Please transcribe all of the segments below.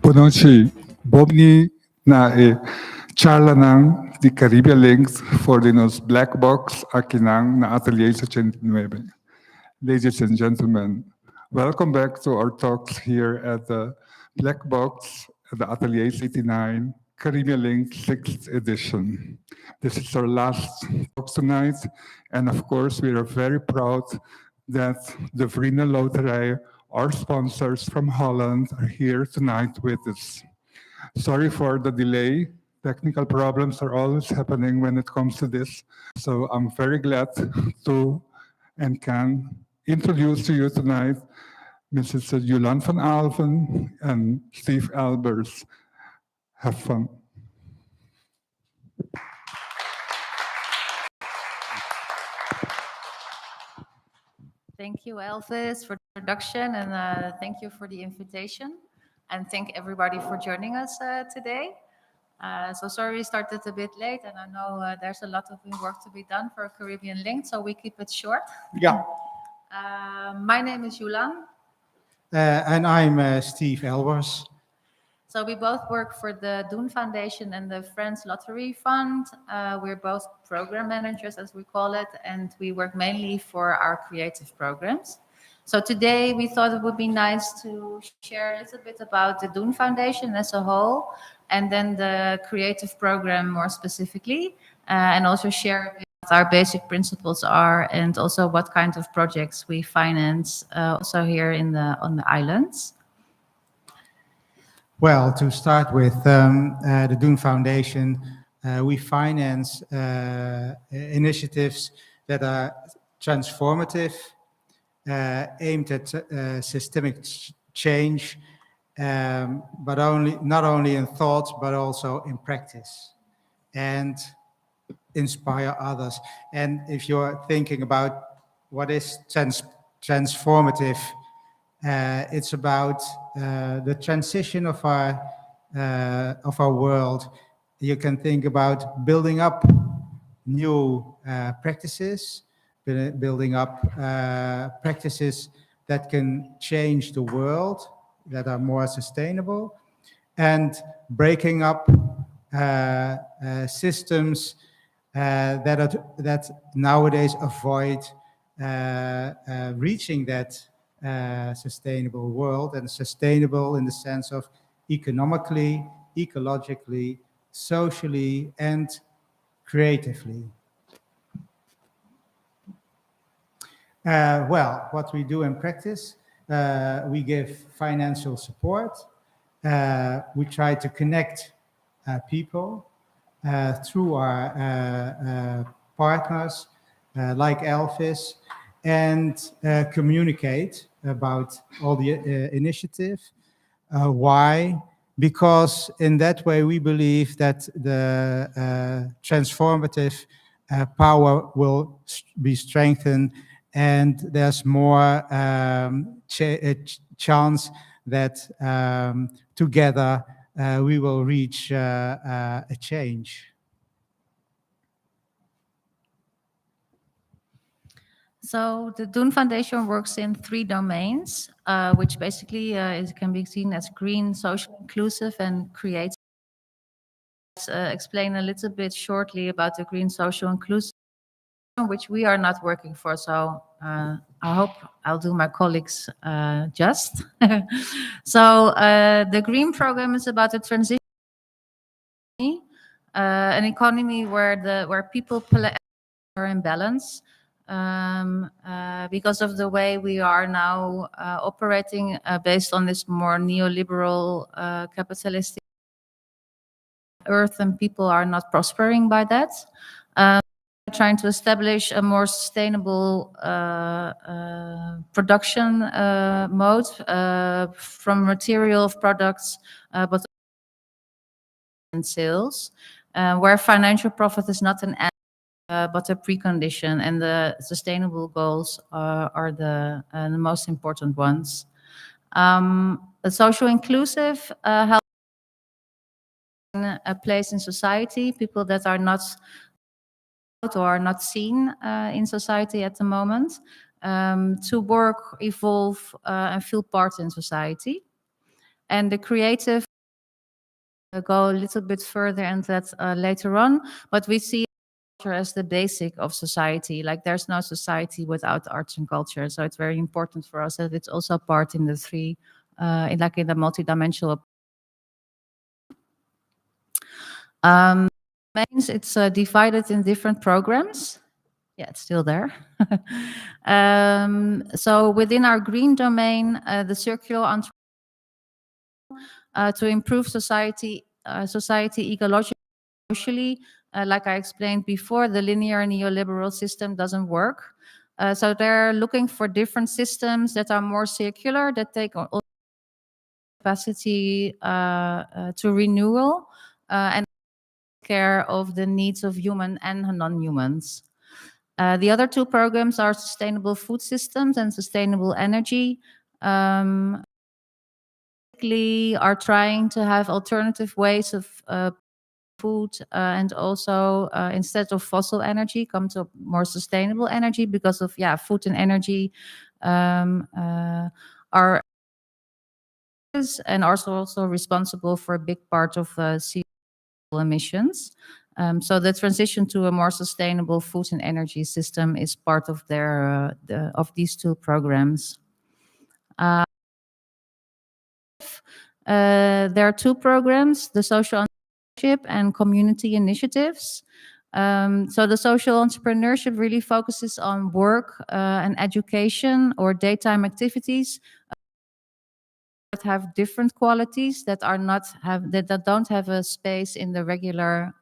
Bonucci, Bobni na charla di Caribbean Links for the nos Black Box akinang na Atelier 89. Ladies and gentlemen, welcome back to our talks here at the Black Box at the Atelier 89 Caribbean Link 6th edition. This is our last talk tonight, and of course, we are very proud that the Vrina Loterij, our sponsors from Holland, are here tonight with us. Sorry for the delay. Technical problems are always happening when it comes to this. So I'm very glad to and can introduce to you tonight Mrs. Julan van Alphen and Steve Albers. Have fun. Thank you, Elvis, for the introduction, and thank you for the invitation. And thank everybody for joining us today. So sorry we started a bit late, and I know there's a lot of work to be done for Caribbean Link, so we keep it short. Yeah. My name is Julan. And I'm Steve Albers. So we both work for the Doen Foundation and the Friends Lottery Fund. We're both program managers, as we call it, and we work mainly for our creative programs. So today we thought it would be nice to share a little bit about the Doen Foundation as a whole, and then the creative program more specifically, and also share what our basic principles are, and also what kind of projects we finance also here on the islands. Well, to start with, the Doen Foundation, we finance initiatives that are transformative, aimed at systemic change, but not only in thought, but also in practice, and inspire others. And if you're thinking about what is transformative, it's about the transition of our world. You can think about building up new practices, building up practices that can change the world, that are more sustainable, and breaking up systems that nowadays avoid reaching that sustainable world, and sustainable in the sense of economically, ecologically, socially, and creatively. Well, what we do in practice, we give financial support. We try to connect people through our partners like Elvis, and communicate about all the initiative. Why? Because in that way we believe that the transformative power will be strengthened, and there's more chance that together we will reach a change. So the Doen Foundation works in 3 domains, which basically can be seen as green, social, inclusive, and creative. Explain a little bit shortly about the green, social, inclusive, which we are not working for. So I hope I'll do my colleagues just. So the green program is about the transition, an economy where people are in balance. Because of the way we are now operating based on this more neoliberal capitalistic earth, and people are not prospering by that. Trying to establish a more sustainable production mode from material of products, but in sales, where financial profit is not an but a precondition, and the sustainable goals are the most important ones. The social inclusive help a place in society, people that are not or are not seen in society at the moment, to work, evolve, and feel part in society. And the creative go a little bit further into that later on, but we see culture as the basic of society. Like there's no society without arts and culture. So it's very important for us that it's also part in the three, in the multidimensional. Means it's divided in different programs. Yeah, it's still there. So within our green domain, the circular entrepreneurship to improve society ecologically, socially. Like I explained before, the linear neoliberal system doesn't work. So they're looking for different systems that are more circular, that take capacity to renewal and care of the needs of human and non-humans. The other two programs are sustainable food systems and sustainable energy. Are trying to have alternative ways of food and also instead of fossil energy come to more sustainable energy because of food and energy are and also responsible for a big part of CO2 emissions. So the transition to a more sustainable food and energy system is part of their of these two programs. There are two programs, the social entrepreneurship and community initiatives. So the social entrepreneurship really focuses on work and education or daytime activities that have different qualities that are not have that don't have a space in the regular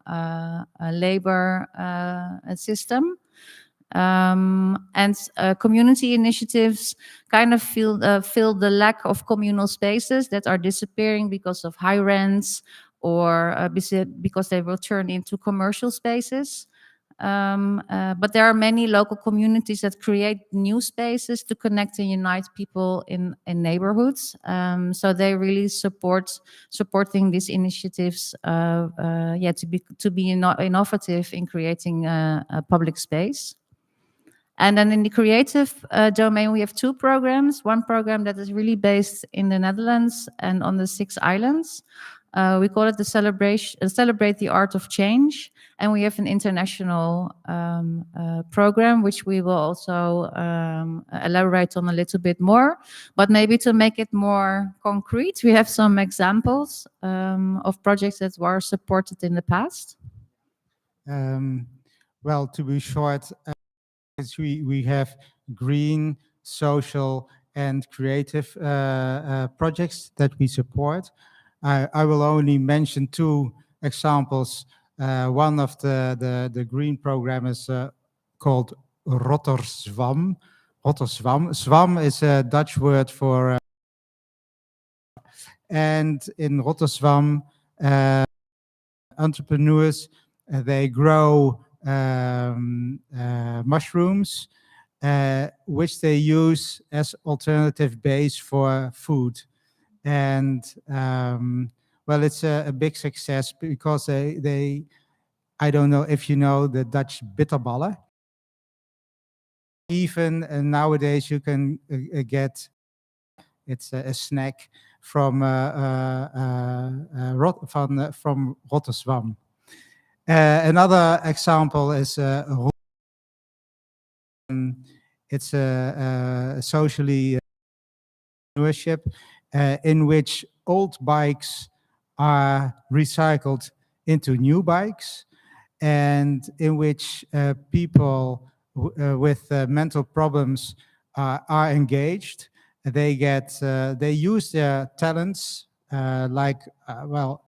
labor system. And community initiatives kind of fill the lack of communal spaces that are disappearing because of high rents or because they will turn into commercial spaces. But there are many local communities that create new spaces to connect and unite people in neighborhoods. So they really supporting these initiatives. To be innovative in creating a public space. And then in the creative domain, we have two programs. One program that is really based in the Netherlands and on the 6 islands. We call it the Celebrate the Art of Change. And we have an international program, which we will also elaborate on a little bit more. But maybe to make it more concrete, we have some examples of projects that were supported in the past. Well, to be short, we have green, social, and creative projects that we support. I will only mention 2 examples. One of the green program is called Rotterzwam. Rotterzwam. Zwam is a Dutch word for and in Rotterzwam, entrepreneurs they grow mushrooms, which they use as alternative base for food. And well, it's a big success because they I don't know if you know the Dutch bitterballen. Even nowadays you can get, it's a snack from Rotterzwam. Another example is it's a socially entrepreneurship in which old bikes are recycled into new bikes, and in which people with mental problems are engaged. They get they use their talents well,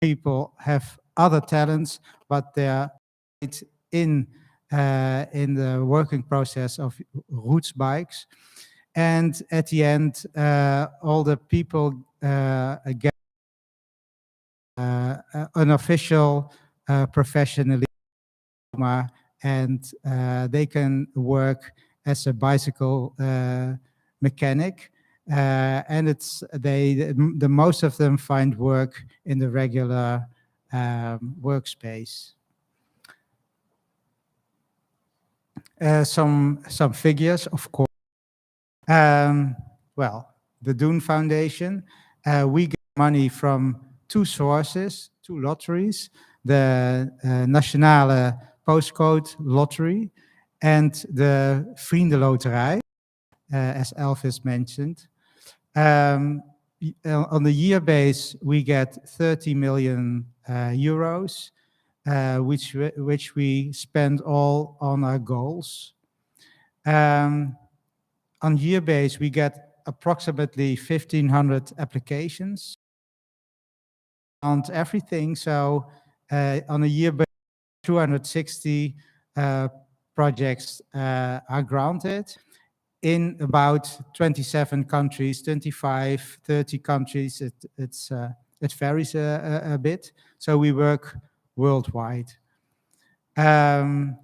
people have other talents, but they're in the working process of Roots bikes. And at the end, all the people get an official professional diploma, and they can work as a bicycle mechanic. And it's the most of them find work in the regular workspace. Some figures, of course. Well, the Doen Foundation, we get money from two sources, two lotteries, the Nationale Postcode Lottery and the Vriendenloterij, as Elvis mentioned. On the year base, we get 30 million euros, which we spend all on our goals. On year base, we get approximately 1,500 applications on everything. So on a year base, 260 projects are granted in about 27 countries, 25, 30 countries. It varies a bit. So we work worldwide. On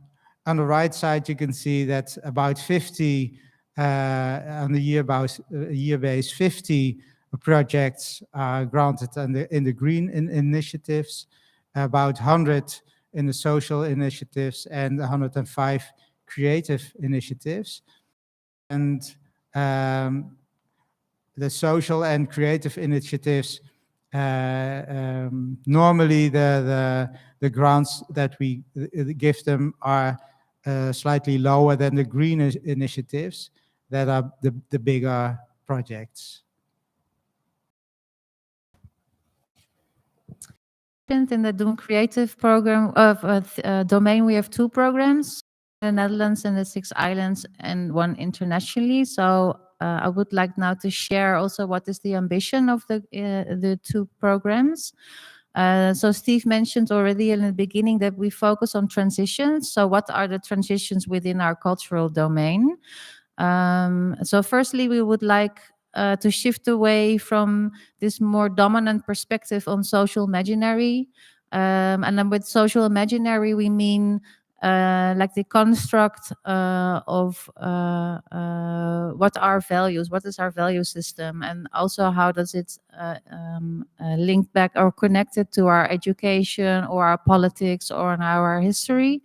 the right side, you can see that about 50 on the year base, 50 projects are granted in the green initiatives, about 100 in the social initiatives, and 105 creative initiatives. And the social and creative initiatives, normally the grants that we give them are slightly lower than the green initiatives that are the bigger projects. In the Doen Creative program domain, we have two programs, the Netherlands and the 6 islands, and one internationally. So I would like now to share also what is the ambition of the two programs. So Steve mentioned already in the beginning that we focus on transitions. So what are the transitions within our cultural domain? So firstly, we would like to shift away from this more dominant perspective on social imaginary. And then with social imaginary, we mean like the construct of what are values, what is our value system, and also how does it link back or connected to our education or our politics or our history.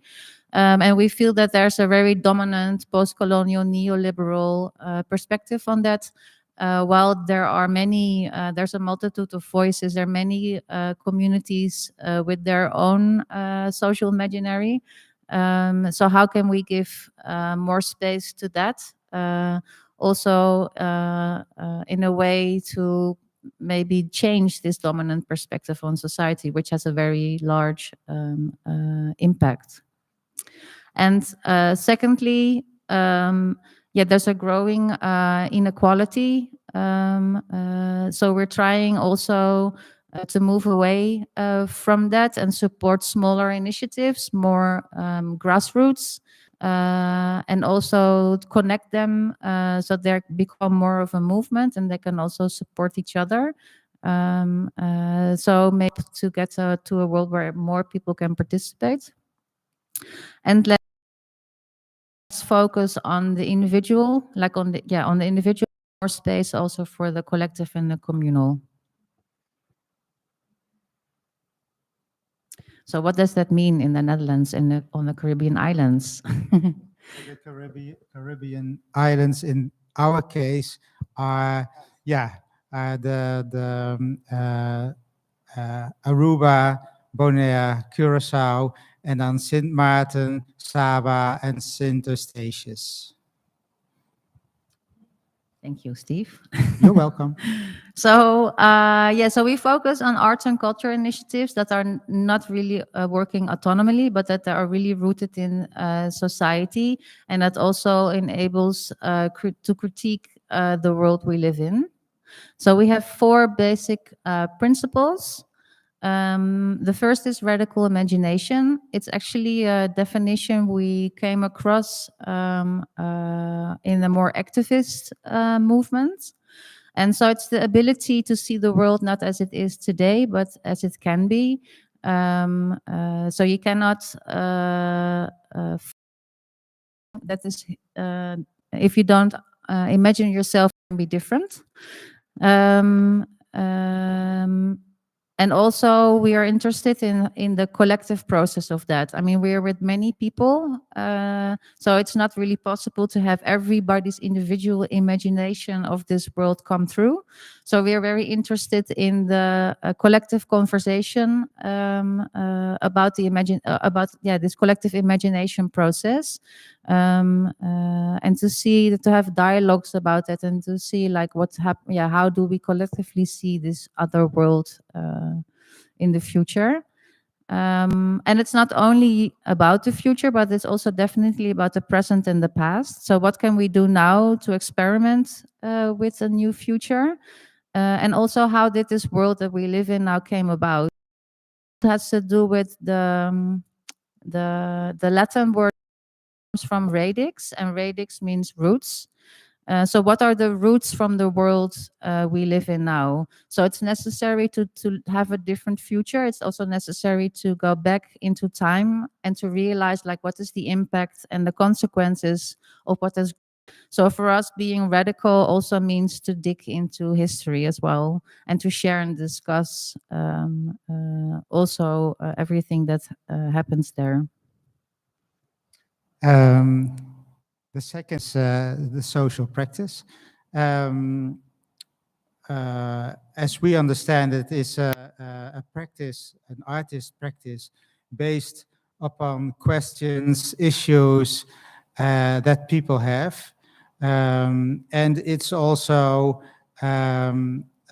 And we feel that there's a very dominant post-colonial neoliberal perspective on that. While there are many, there's a multitude of voices, there are many communities with their own social imaginary. So how can we give more space to that? Also in a way to maybe change this dominant perspective on society, which has a very large impact. And secondly, there's a growing inequality. So we're trying also to move away from that and support smaller initiatives, more grassroots, and also connect them so they become more of a movement and they can also support each other. So maybe to get to a world where more people can participate. And let's focus on the individual, like on the individual, more space also for the collective and the communal. So what does that mean in the Netherlands and on the Caribbean islands? The Caribbean islands in our case are, Aruba, Bonaire, Curacao, and then Sint Maarten, Saba, and Sint Eustatius. Thank you, Steve. You're welcome. So, so we focus on arts and culture initiatives that are not really working autonomously, but that are really rooted in society, and that also enables to critique the world we live in. So we have 4 basic principles. The first is radical imagination. It's actually a definition we came across in the more activist movement. And so it's the ability to see the world not as it is today, but as it can be. So you cannot, that is, if you don't imagine yourself to be different. And also we are interested in the collective process of that. I mean, we're with many people, so it's not really possible to have everybody's individual imagination of this world come through. So we are very interested in the collective conversation about this collective imagination process, and to have dialogues about it, and to see like how do we collectively see this other world in the future. And it's not only about the future, but it's also definitely about the present and the past. So what can we do now to experiment with a new future? And also, how did this world that we live in now came about? It has to do with the Latin word comes from radix, and radix means roots. So what are the roots from the world we live in now? So it's necessary to have a different future. It's also necessary to go back into time and to realize like what is the impact and the consequences of what has. So for us, being radical also means to dig into history as well, and to share and discuss also everything that happens there. The second is the social practice. As we understand it, is a practice, an artist practice, based upon questions, issues that people have. And it's also a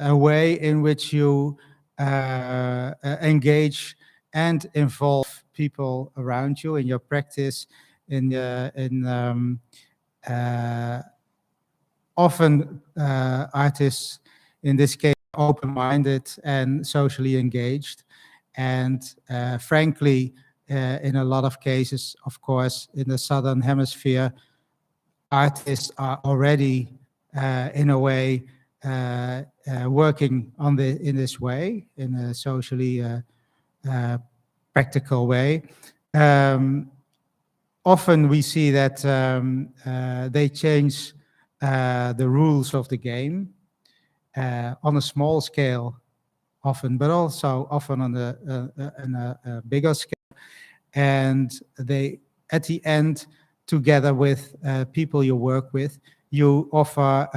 way in which you engage and involve people around you in your practice. Often artists, in this case, open-minded and socially engaged. And frankly, in a lot of cases, of course, in the Southern Hemisphere, artists are already, in a way, working in this way, in a socially practical way. Often we see that they change the rules of the game on a small scale, often, but also often on a bigger scale. And they, at the end, together with people you work with, you offer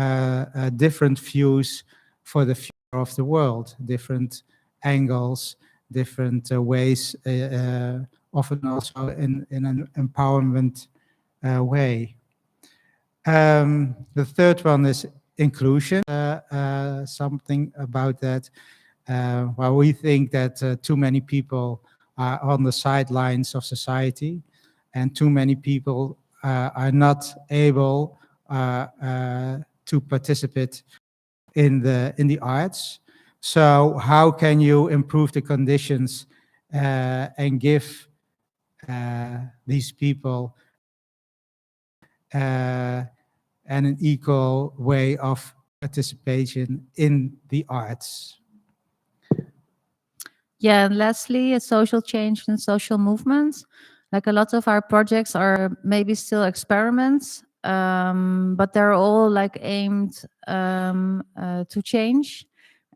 different views for the future of the world, different angles, different ways, often also in an empowerment way. The third one is inclusion, something about that. Well, we think that too many people are on the sidelines of society, and too many people are not able to participate in the arts. So how can you improve the conditions and give these people and an equal way of participation in the arts? Yeah, and lastly, a social change and social movements. Like a lot of our projects are maybe still experiments, but they're all like aimed to change.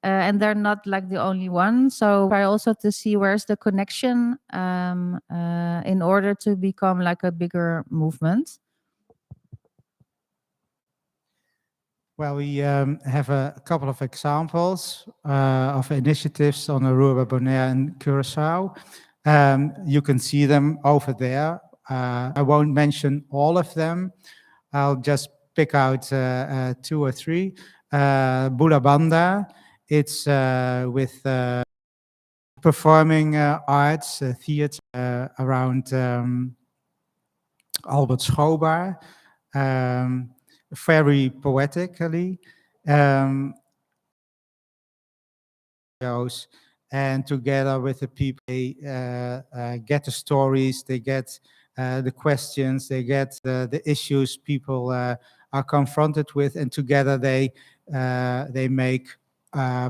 And they're not like the only one. So try also to see where's the connection in order to become like a bigger movement. Well, we have a couple of examples of initiatives on Aruba, Bonaire, and Curacao. You can see them over there. I won't mention all of them. I'll just pick out 2 or 3. Bula Banda, it's with performing arts, theater around Albert Schobar. Very poetically, and together with the people, they get the stories, they get the questions, they get the issues people are confronted with, and together they make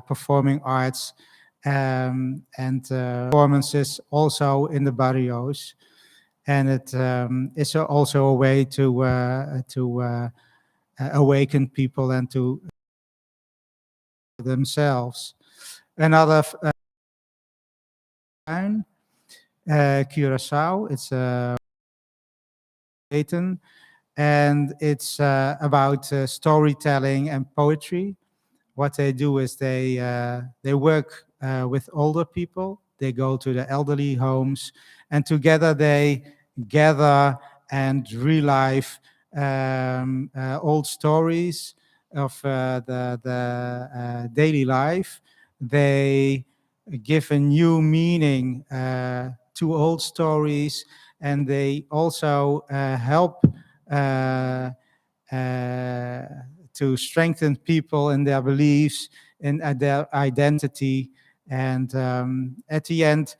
performing arts and performances also in the barrios. And it is also a way to awaken people and to themselves. Another Curacao. It's Dayton, and it's about storytelling and poetry. What they do is they work with older people. They go to the elderly homes, and together they gather and relive old stories of the daily life. They give a new meaning to old stories, and they also help uh, to strengthen people in their beliefs and their identity. And at the end,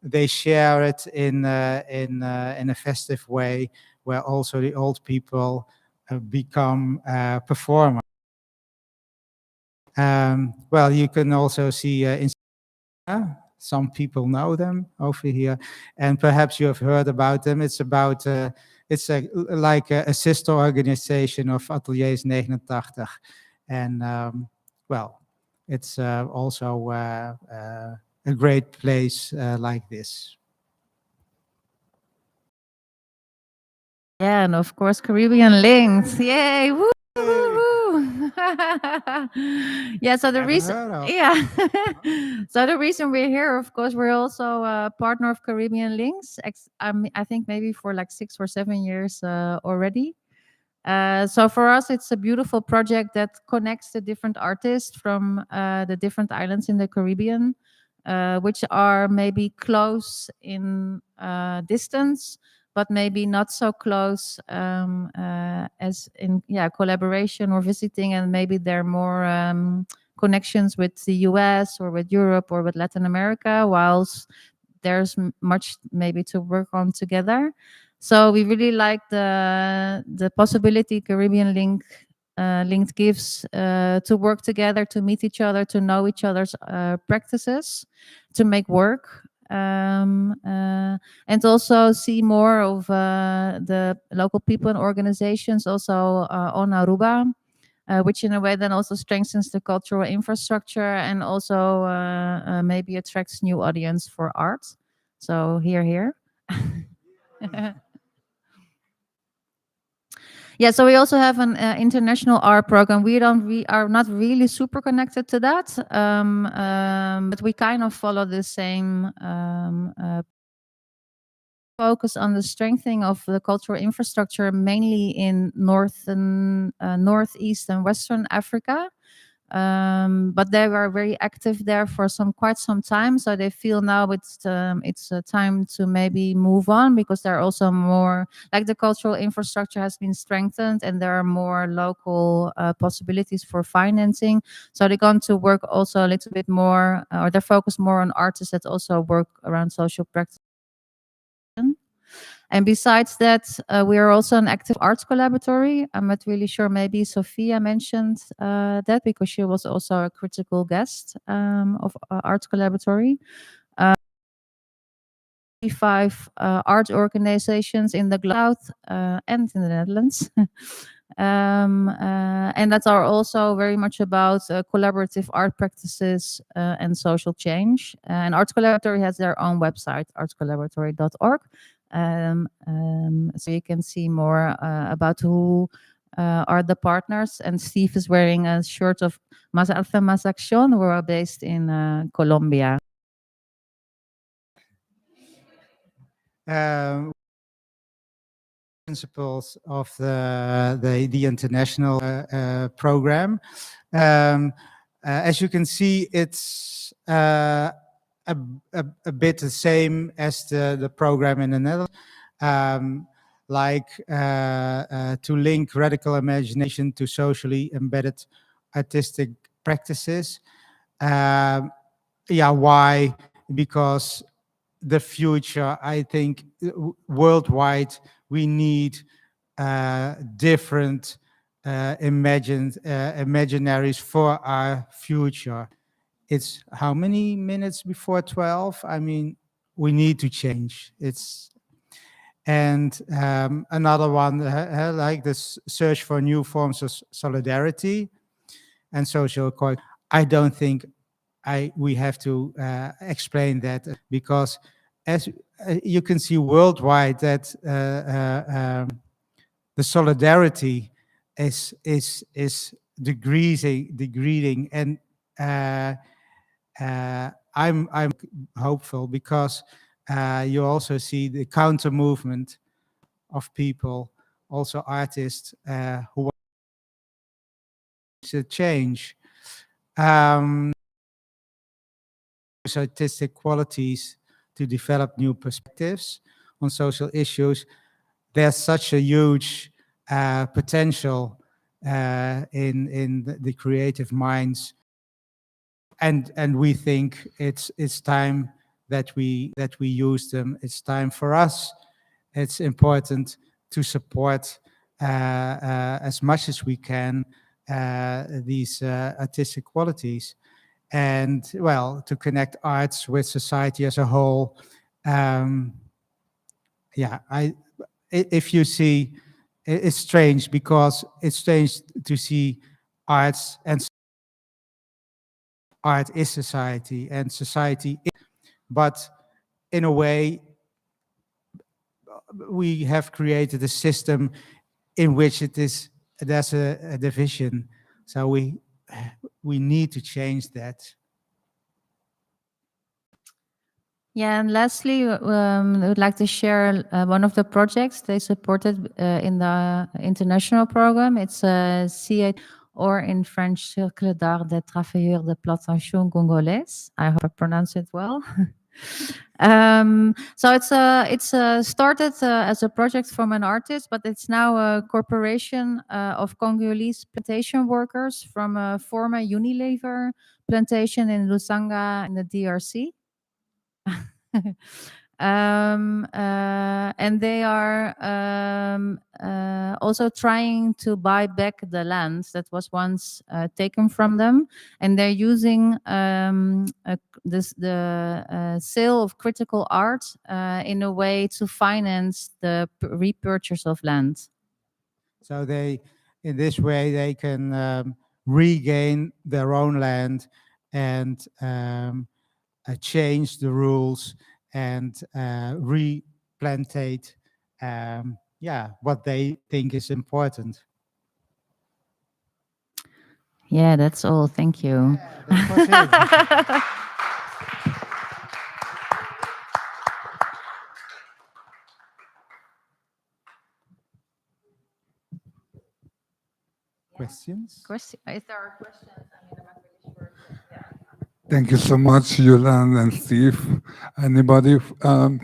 they share it in a festive way, where also the old people become performers. Well, you can also see some people know them over here, and perhaps you have heard about them. It's about like a sister organization of Ateliers 89, and well, it's also a great place like this. Yeah, and of course, Caribbean Links. Yay! Woo! Yeah, so the Never reason, heard of. yeah, so the reason we're here, of course, we're also a partner of Caribbean Links. I think maybe for like 6 or 7 years already. So for us, it's a beautiful project that connects the different artists from the different islands in the Caribbean, which are maybe close in distance, but maybe not so close as in collaboration or visiting, and maybe there are more connections with the US or with Europe or with Latin America, whilst there's much maybe to work on together. So we really like the possibility Caribbean Linked gives to work together, to meet each other, to know each other's practices, to make work, and also see more of the local people and organizations also on Aruba, which in a way then also strengthens the cultural infrastructure and also maybe attracts new audience for art. So here. Yeah, so we also have an international art program. We are not really super connected to that, but we kind of follow the same focus on the strengthening of the cultural infrastructure, mainly in northeast and Western Africa. But they were very active there for quite some time, so they feel now it's a time to maybe move on, because there are also more, like, the cultural infrastructure has been strengthened and there are more local possibilities for financing. So they're going to work also a little bit more, or they're focused more on artists that also work around social practice. And besides that, we are also an active arts collaboratory. I'm not really sure, maybe Sophia mentioned that, because she was also a critical guest of Arts Collaboratory. 5 art organizations in the South and in the Netherlands. And that are also very much about collaborative art practices and social change. And Arts Collaboratory has their own website, artscollaboratory.org. So you can see more about who are the partners. And Steve is wearing a shirt of Más Arte Más Acción, who are based in Colombia. Principles of the international program. As you can see, it's a bit the same as the program in the Netherlands, like to link radical imagination to socially embedded artistic practices. Why? Because the future, I think, worldwide, we need different imaginaries for our future. It's how many minutes before 12? I mean, we need to change. And another one, like this search for new forms of solidarity and social. I don't think we have to explain that, because as you can see worldwide that the solidarity is decreasing, and I'm hopeful, because you also see the counter movement of people, also artists who want to change. Artistic qualities to develop new perspectives on social issues. There's such a huge potential in the creative minds, and we think it's time that we use them. It's time for us. It's important to support as much as we can these artistic qualities, and well, to connect arts with society as a whole. Yeah, if you see, it's strange, because it's strange to see arts, and art is society, and society but in a way we have created a system in which there's a division. So we need to change that. Yeah, and lastly, I would like to share one of the projects they supported in the international program. It's CA, or in French, Cercle d'Art des Travailleurs de Plantation Congolais. I hope I pronounce it well. So it's started as a project from an artist, but it's now a corporation of Congolese plantation workers from a former Unilever plantation in Lusanga in the DRC. And they are also trying to buy back the land that was once taken from them, and they're using the sale of critical art in a way to finance the repurchase of land. So in this way, they can regain their own land and change the rules and replantate what they think is important. Yeah, that's all. Thank you. That was it. Questions? If there are questions, I mean, I'm not really sure. Yeah. Thank you so much, Yolande and Steve. Anybody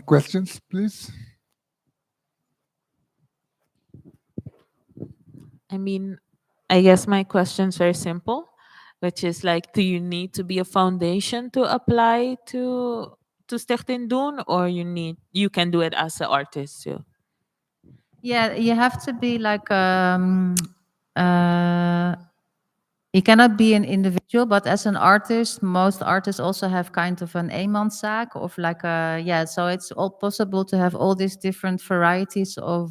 questions, please? I mean, I guess my question's very simple, which is like, do you need to be a foundation to apply to Stichting Doen, or you can do it as an artist too? Yeah, you have to be like you cannot be an individual, but as an artist, most artists also have kind of an eenmanszaak, of like so it's all possible to have all these different varieties of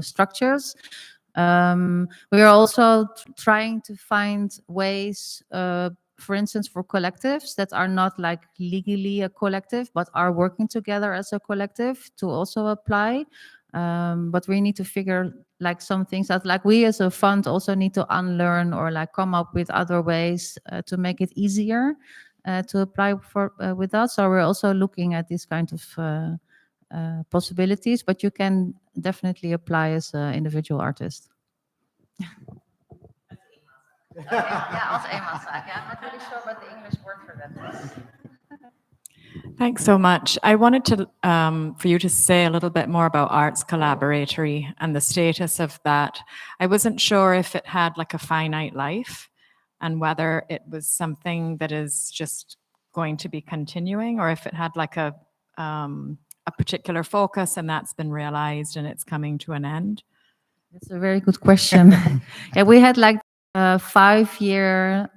structures. We are also trying to find ways, for instance, for collectives that are not like legally a collective, but are working together as a collective, to also apply. But we need to figure like some things out, like we as a fund also need to unlearn or like come up with other ways to make it easier to apply for with us. So we're also looking at these kind of possibilities, but you can definitely apply as an individual artist. Yeah, als eenmanszaak. Yeah, I'm not really sure what the English word for that is. Thanks so much. I wanted to for you to say a little bit more about Arts Collaboratory and the status of that. I wasn't sure if it had like a finite life and whether it was something that is just going to be continuing, or if it had like a particular focus and that's been realized and it's coming to an end. That's a very good question. Yeah, we had like a 5-year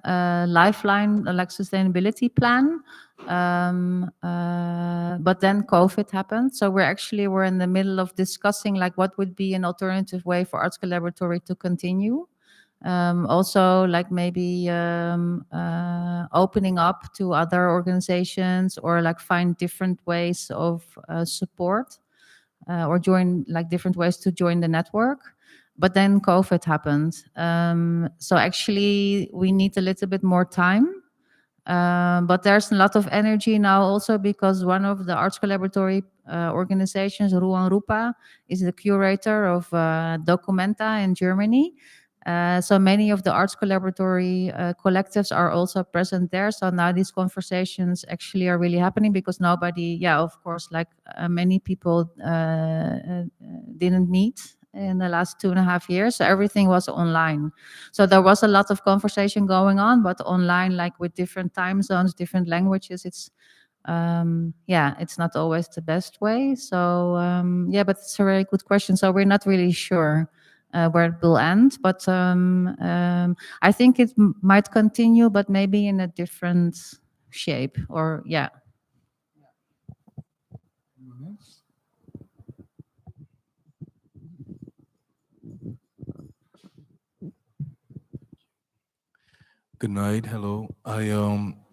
lifeline, like sustainability plan. But then COVID happened. So we're in the middle of discussing like what would be an alternative way for Arts Collaboratory to continue. Also, like maybe opening up to other organizations or like find different ways of support or join like different ways to join the network. But then COVID happened. So actually, we need a little bit more time. But there's a lot of energy now also because one of the Arts Collaboratory organizations, Ruan Rupa, is the curator of Documenta in Germany. So many of the Arts Collaboratory collectives are also present there. So now these conversations actually are really happening because nobody, yeah, of course, like many people didn't meet in the last 2.5 years. So everything was online. So there was a lot of conversation going on, but online, like with different time zones, different languages, it's yeah, it's not always the best way. So yeah, but it's a very good question. So we're not really sure where it will end, but I think it might continue, but maybe in a different shape. Or yeah. Anyone else? Good night. Hello. I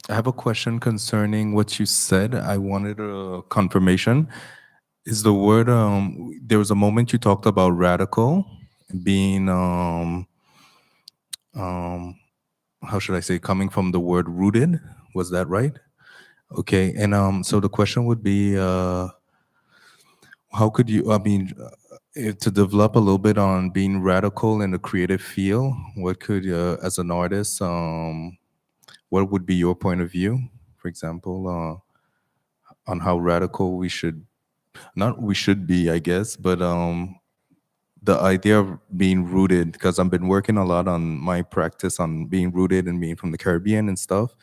have a question concerning what you said. I wanted a confirmation. Is the word there was a moment you talked about radical being how should I say, coming from the word rooted? Was that right? Okay. And so the question would be how could you, I mean, to develop a little bit on being radical in the creative field, what could, as an artist, what would be your point of view, for example, on how radical we should, not we should be, I guess, but the idea of being rooted, because I've been working a lot on my practice on being rooted and being from the Caribbean and stuff.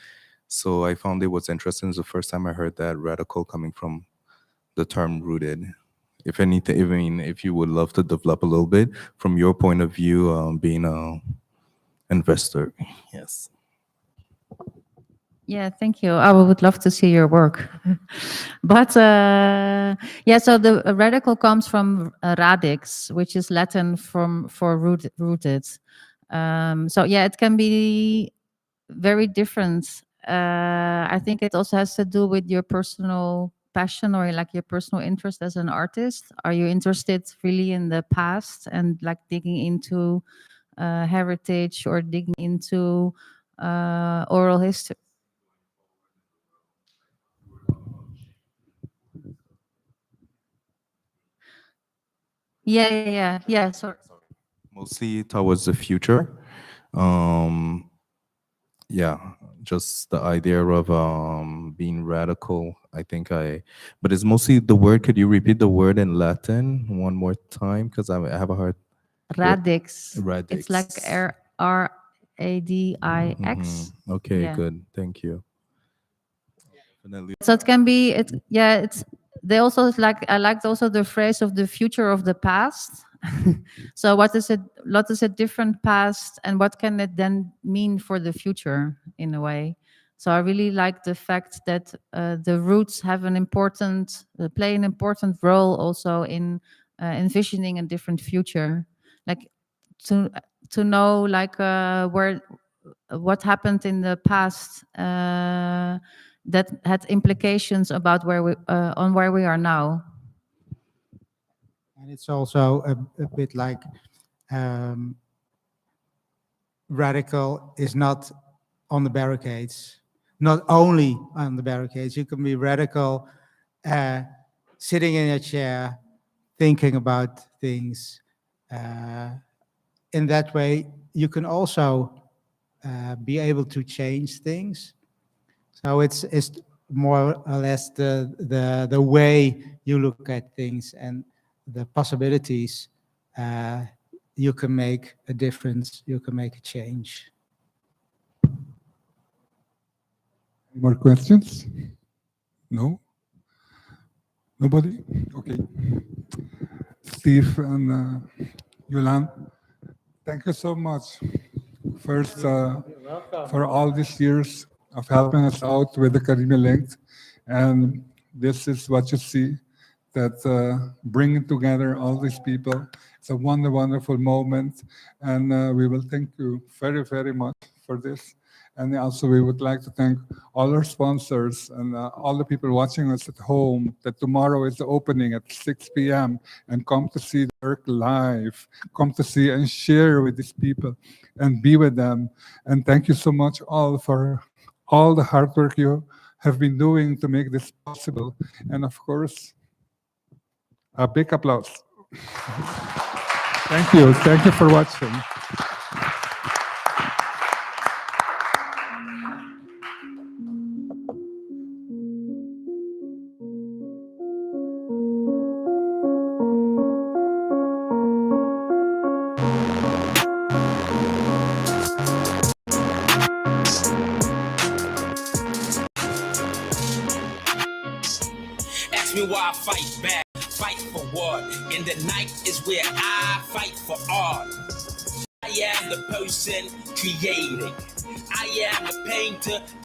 So I found it was interesting. It's the first time I heard that radical coming from the term rooted. If anything, I mean, if you would love to develop a little bit from your point of view, being a investor. Yes. Yeah, thank you. I would love to see your work. But yeah, so the radical comes from radix, which is Latin for rooted. So yeah, it can be very different. I think it also has to do with your personal passion or like your personal interest as an artist. Are you interested really in the past and like digging into heritage or digging into oral history? Yeah. Sorry. Mostly towards the future. Yeah, just the idea of being radical. I think but it's mostly the word. Could you repeat the word in Latin one more time? Because I have a hard. Radix. Radix. It's like RADIX. Okay, Yeah. good. Thank you. Definitely. So it can be it's they also like I liked also the phrase of the future of the past. So what is a different past and what can it then mean for the future in a way? So I really like the fact that the roots have an important play an important role also in envisioning a different future, like to know like where what happened in the past that had implications about where we are now. And it's also a bit like radical is not on the barricades, not only on the barricades. You can be radical sitting in a chair, thinking about things. In that way, you can also be able to change things. So it's more or less the way you look at things and the possibilities. You can make a difference. You can make a change. Any more questions? No? Nobody? Okay. Steve and Yolande, thank you so much. First, for all these years of helping us out with the Caribbean Link. And this is what you see, that bringing together all these people It's a wonderful moment, and we will thank you very, very much for this. And also, we would like to thank all our sponsors and all the people watching us at home. That tomorrow is the opening at 6 p.m. and come to see the work live. Come to see and share with these people and be with them. And thank you so much all for all the hard work you have been doing to make this possible. And of course, a big applause. Thank you. Thank you for watching. Ask me why I fight back, fight for what? In the night is where I fight for art. I am the person creating. I am the painter